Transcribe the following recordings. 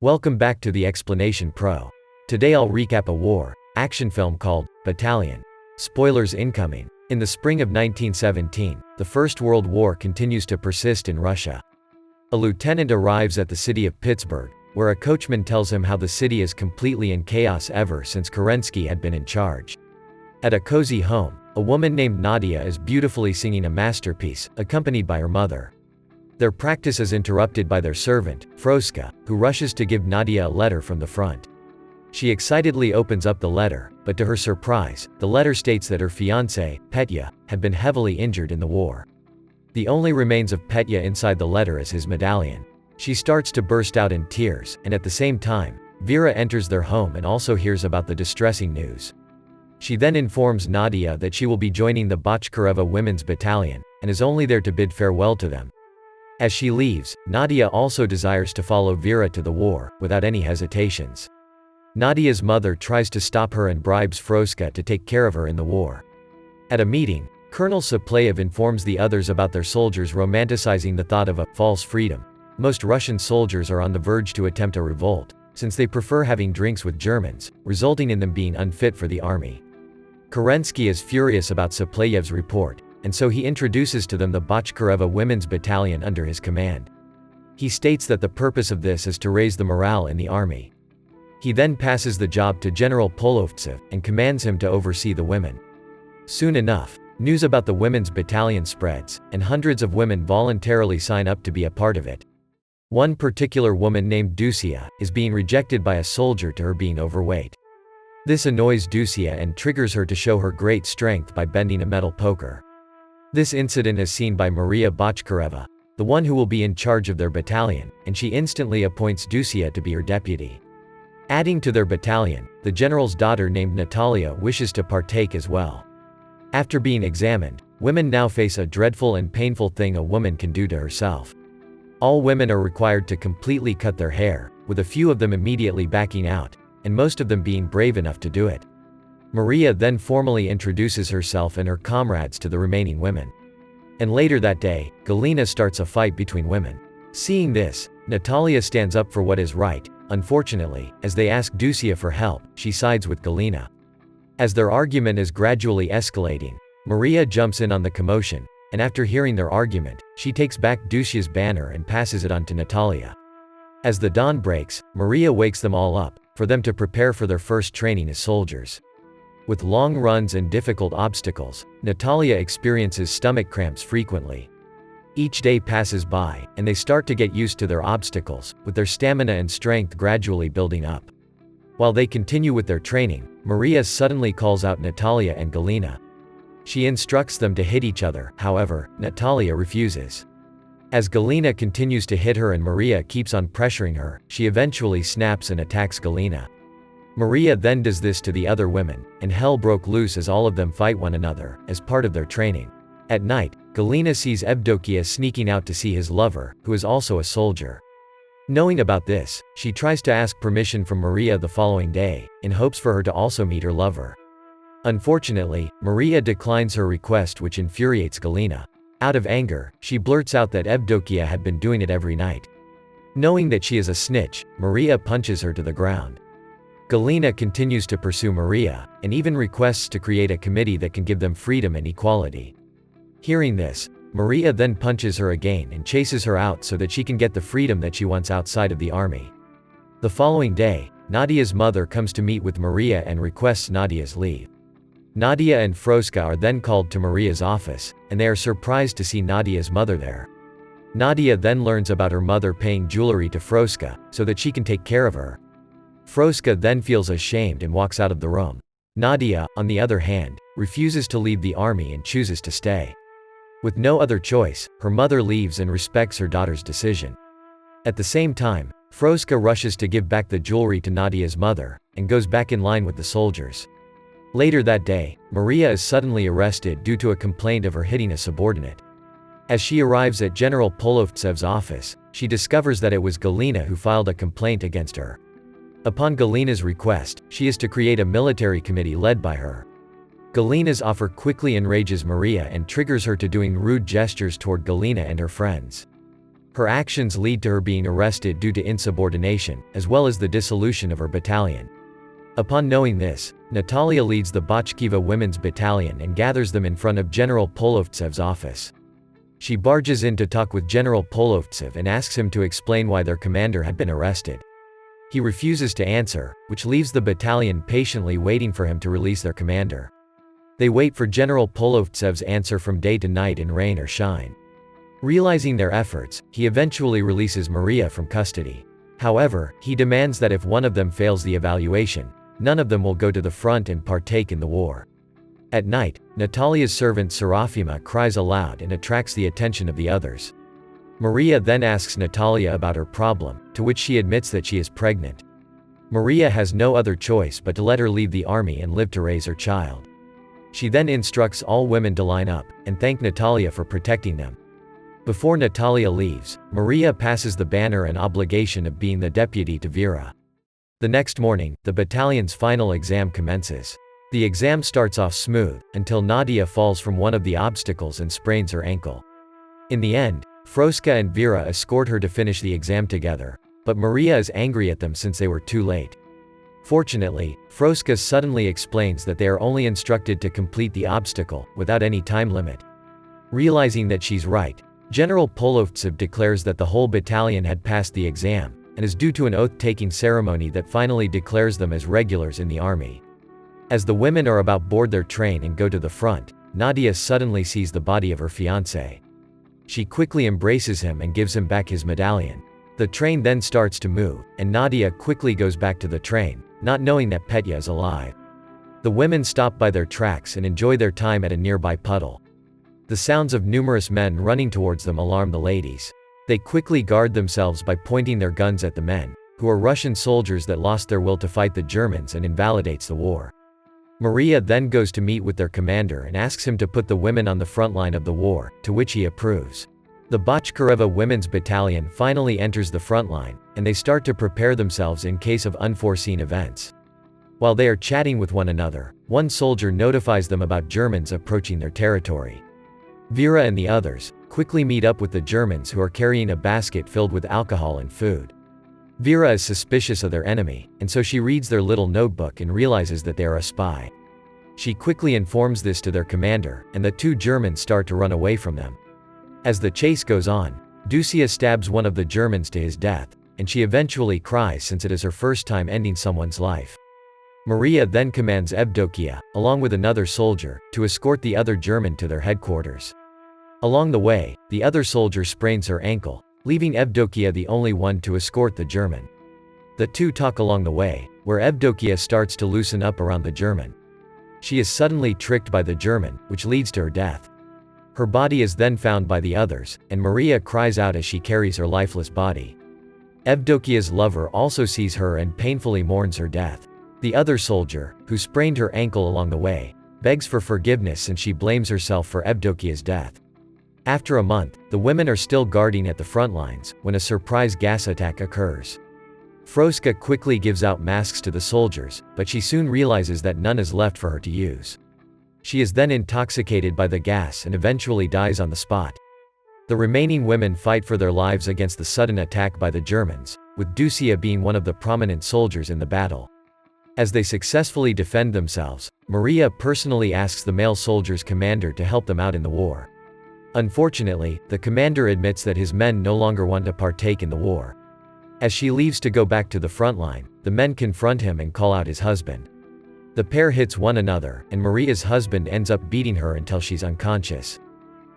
Welcome back to the Explanation Pro. Today I'll recap a war action film called Battalion. Spoilers incoming. In the spring of 1917, the First World War continues to persist in Russia. A lieutenant arrives at the city of Pittsburgh, where a coachman tells him how the city is completely in chaos ever since Kerensky had been in charge. At a cozy home, a woman named Nadia is beautifully singing a masterpiece, accompanied by her mother. Their practice is interrupted by their servant, Froska, who rushes to give Nadia a letter from the front. She excitedly opens up the letter, but to her surprise, the letter states that her fiancé, Petya, had been heavily injured in the war. The only remains of Petya inside the letter is his medallion. She starts to burst out in tears, and at the same time, Vera enters their home and also hears about the distressing news. She then informs Nadia that she will be joining the Bachkareva Women's Battalion, and is only there to bid farewell to them. As she leaves, Nadia also desires to follow Vera to the war, without any hesitations. Nadia's mother tries to stop her and bribes Froska to take care of her in the war. At a meeting, Colonel Sapleyev informs the others about their soldiers romanticizing the thought of a false freedom. Most Russian soldiers are on the verge to attempt a revolt, since they prefer having drinks with Germans, resulting in them being unfit for the army. Kerensky is furious about Sapleyev's report, and so he introduces to them the Bachkareva Women's Battalion under his command. He states that the purpose of this is to raise the morale in the army. He then passes the job to General Polovtsev and commands him to oversee the women. Soon enough, news about the women's battalion spreads, and hundreds of women voluntarily sign up to be a part of it. One particular woman named Dusia is being rejected by a soldier to her being overweight. This annoys Dusia and triggers her to show her great strength by bending a metal poker. This incident is seen by Maria Bachkareva, the one who will be in charge of their battalion, and she instantly appoints Dusia to be her deputy. Adding to their battalion, the general's daughter named Natalia wishes to partake as well. After being examined, women now face a dreadful and painful thing a woman can do to herself. All women are required to completely cut their hair, with a few of them immediately backing out, and most of them being brave enough to do it. Maria then formally introduces herself and her comrades to the remaining women. And later that day, Galina starts a fight between women. Seeing this, Natalia stands up for what is right. Unfortunately, as they ask Dusia for help, she sides with Galina. As their argument is gradually escalating, Maria jumps in on the commotion, and after hearing their argument, she takes back Dusia's banner and passes it on to Natalia. As the dawn breaks, Maria wakes them all up, for them to prepare for their first training as soldiers. With long runs and difficult obstacles, Natalia experiences stomach cramps frequently. Each day passes by, and they start to get used to their obstacles, with their stamina and strength gradually building up. While they continue with their training, Maria suddenly calls out Natalia and Galina. She instructs them to hit each other, however, Natalia refuses. As Galina continues to hit her and Maria keeps on pressuring her, she eventually snaps and attacks Galina. Maria then does this to the other women, and hell broke loose as all of them fight one another, as part of their training. At night, Galina sees Evdokia sneaking out to see his lover, who is also a soldier. Knowing about this, she tries to ask permission from Maria the following day, in hopes for her to also meet her lover. Unfortunately, Maria declines her request, which infuriates Galina. Out of anger, she blurts out that Evdokia had been doing it every night. Knowing that she is a snitch, Maria punches her to the ground. Galina continues to pursue Maria, and even requests to create a committee that can give them freedom and equality. Hearing this, Maria then punches her again and chases her out so that she can get the freedom that she wants outside of the army. The following day, Nadia's mother comes to meet with Maria and requests Nadia's leave. Nadia and Froska are then called to Maria's office, and they are surprised to see Nadia's mother there. Nadia then learns about her mother paying jewelry to Froska, so that she can take care of her. Froska then feels ashamed and walks out of the room. Nadia, on the other hand, refuses to leave the army and chooses to stay. With no other choice, her mother leaves and respects her daughter's decision. At the same time, Froska rushes to give back the jewelry to Nadia's mother, and goes back in line with the soldiers. Later that day, Maria is suddenly arrested due to a complaint of her hitting a subordinate. As she arrives at General Polovtsev's office, she discovers that it was Galina who filed a complaint against her. Upon Galina's request, she is to create a military committee led by her. Galina's offer quickly enrages Maria and triggers her to doing rude gestures toward Galina and her friends. Her actions lead to her being arrested due to insubordination, as well as the dissolution of her battalion. Upon knowing this, Natalia leads the Bachkiva Women's Battalion and gathers them in front of General Polovtsev's office. She barges in to talk with General Polovtsev and asks him to explain why their commander had been arrested. He refuses to answer, which leaves the battalion patiently waiting for him to release their commander. They wait for General Polovtsev's answer from day to night in rain or shine. Realizing their efforts, he eventually releases Maria from custody. However, he demands that if one of them fails the evaluation, none of them will go to the front and partake in the war. At night, Natalia's servant Serafima cries aloud and attracts the attention of the others. Maria then asks Natalia about her problem, to which she admits that she is pregnant. Maria has no other choice but to let her leave the army and live to raise her child. She then instructs all women to line up, and thank Natalia for protecting them. Before Natalia leaves, Maria passes the banner and obligation of being the deputy to Vera. The next morning, the battalion's final exam commences. The exam starts off smooth, until Nadia falls from one of the obstacles and sprains her ankle. In the end, Froska and Vera escort her to finish the exam together, but Maria is angry at them since they were too late. Fortunately, Froska suddenly explains that they are only instructed to complete the obstacle, without any time limit. Realizing that she's right, General Polovtsev declares that the whole battalion had passed the exam, and is due to an oath-taking ceremony that finally declares them as regulars in the army. As the women are about board their train and go to the front, Nadia suddenly sees the body of her fiancé. She quickly embraces him and gives him back his medallion. The train then starts to move, and Nadia quickly goes back to the train, not knowing that Petya is alive. The women stop by their tracks and enjoy their time at a nearby puddle. The sounds of numerous men running towards them alarm the ladies. They quickly guard themselves by pointing their guns at the men, who are Russian soldiers that lost their will to fight the Germans, and invalidates the war. Maria then goes to meet with their commander and asks him to put the women on the front line of the war, to which he approves. The Bachkareva Women's Battalion finally enters the front line, and they start to prepare themselves in case of unforeseen events. While they are chatting with one another, one soldier notifies them about Germans approaching their territory. Vera and the others quickly meet up with the Germans, who are carrying a basket filled with alcohol and food. Vera is suspicious of their enemy, and so she reads their little notebook and realizes that they are a spy. She quickly informs this to their commander, and the two Germans start to run away from them. As the chase goes on, Dusia stabs one of the Germans to his death, and she eventually cries since it is her first time ending someone's life. Maria then commands Evdokia, along with another soldier, to escort the other German to their headquarters. Along the way, the other soldier sprains her ankle, leaving Evdokia the only one to escort the German. The two talk along the way, where Evdokia starts to loosen up around the German. She is suddenly tricked by the German, which leads to her death. Her body is then found by the others, and Maria cries out as she carries her lifeless body. Evdokia's lover also sees her and painfully mourns her death. The other soldier, who sprained her ankle along the way, begs for forgiveness, and she blames herself for Evdokia's death. After a month, the women are still guarding at the front lines, when a surprise gas attack occurs. Froska quickly gives out masks to the soldiers, but she soon realizes that none is left for her to use. She is then intoxicated by the gas and eventually dies on the spot. The remaining women fight for their lives against the sudden attack by the Germans, with Dusia being one of the prominent soldiers in the battle. As they successfully defend themselves, Maria personally asks the male soldiers' commander to help them out in the war. Unfortunately, the commander admits that his men no longer want to partake in the war. As she leaves to go back to the front line, the men confront him and call out his husband. The pair hits one another, and Maria's husband ends up beating her until she's unconscious.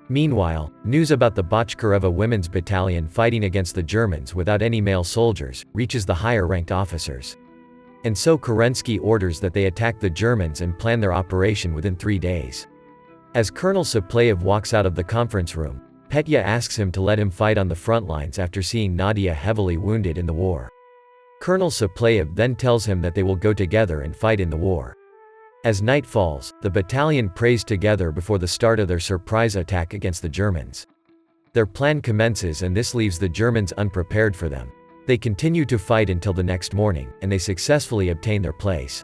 Meanwhile, news about the Bachkareva Women's Battalion fighting against the Germans without any male soldiers reaches the higher-ranked officers. And so Kerensky orders that they attack the Germans and plan their operation within 3 days. As Colonel Sapleyev walks out of the conference room, Petya asks him to let him fight on the front lines after seeing Nadia heavily wounded in the war. Colonel Sapleyev then tells him that they will go together and fight in the war. As night falls, the battalion prays together before the start of their surprise attack against the Germans. Their plan commences, and this leaves the Germans unprepared for them. They continue to fight until the next morning, and they successfully obtain their place.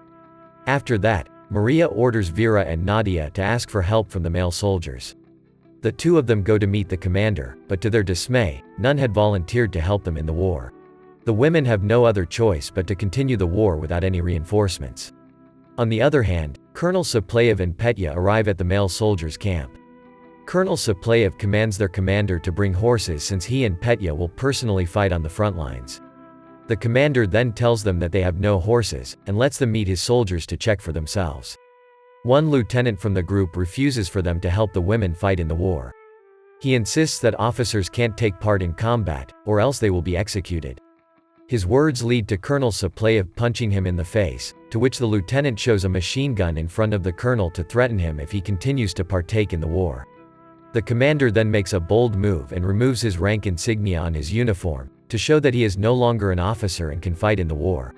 After that, Maria orders Vera and Nadia to ask for help from the male soldiers. The two of them go to meet the commander, but to their dismay, none had volunteered to help them in the war. The women have no other choice but to continue the war without any reinforcements. On the other hand, Colonel Supleyev and Petya arrive at the male soldiers' camp. Colonel Supleyev commands their commander to bring horses since he and Petya will personally fight on the front lines. The commander then tells them that they have no horses, and lets them meet his soldiers to check for themselves. One lieutenant from the group refuses for them to help the women fight in the war. He insists that officers can't take part in combat, or else they will be executed. His words lead to Colonel Supleyev punching him in the face, to which the lieutenant shows a machine gun in front of the colonel to threaten him if he continues to partake in the war. The commander then makes a bold move and removes his rank insignia on his uniform, to show that he is no longer an officer and can fight in the war.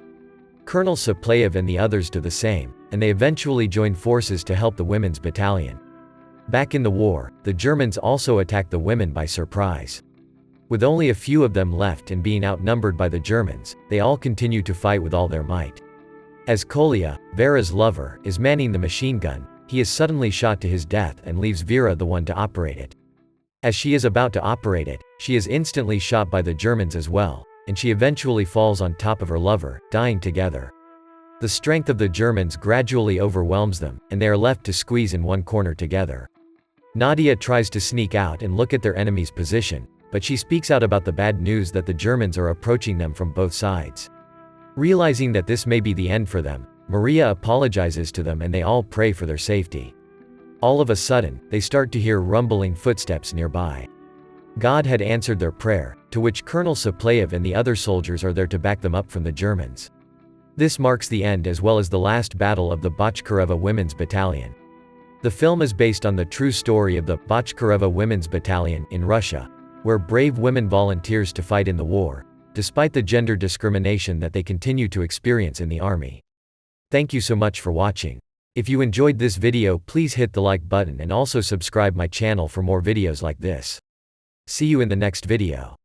Colonel Supleyev and the others do the same, and they eventually join forces to help the women's battalion. Back in the war, the Germans also attack the women by surprise. With only a few of them left and being outnumbered by the Germans, they all continue to fight with all their might. As Kolya, Vera's lover, is manning the machine gun, he is suddenly shot to his death and leaves Vera the one to operate it. As she is about to operate it, she is instantly shot by the Germans as well, and she eventually falls on top of her lover, dying together. The strength of the Germans gradually overwhelms them, and they are left to squeeze in one corner together. Nadia tries to sneak out and look at their enemy's position, but she speaks out about the bad news that the Germans are approaching them from both sides. Realizing that this may be the end for them, Maria apologizes to them and they all pray for their safety. All of a sudden, they start to hear rumbling footsteps nearby. God had answered their prayer, to which Colonel Supleyev and the other soldiers are there to back them up from the Germans. This marks the end as well as the last battle of the Bochkareva Women's Battalion. The film is based on the true story of the Bochkareva Women's Battalion in Russia, where brave women volunteers to fight in the war, despite the gender discrimination that they continue to experience in the army. Thank you so much for watching. If you enjoyed this video, please hit the like button and also subscribe my channel for more videos like this. See you in the next video.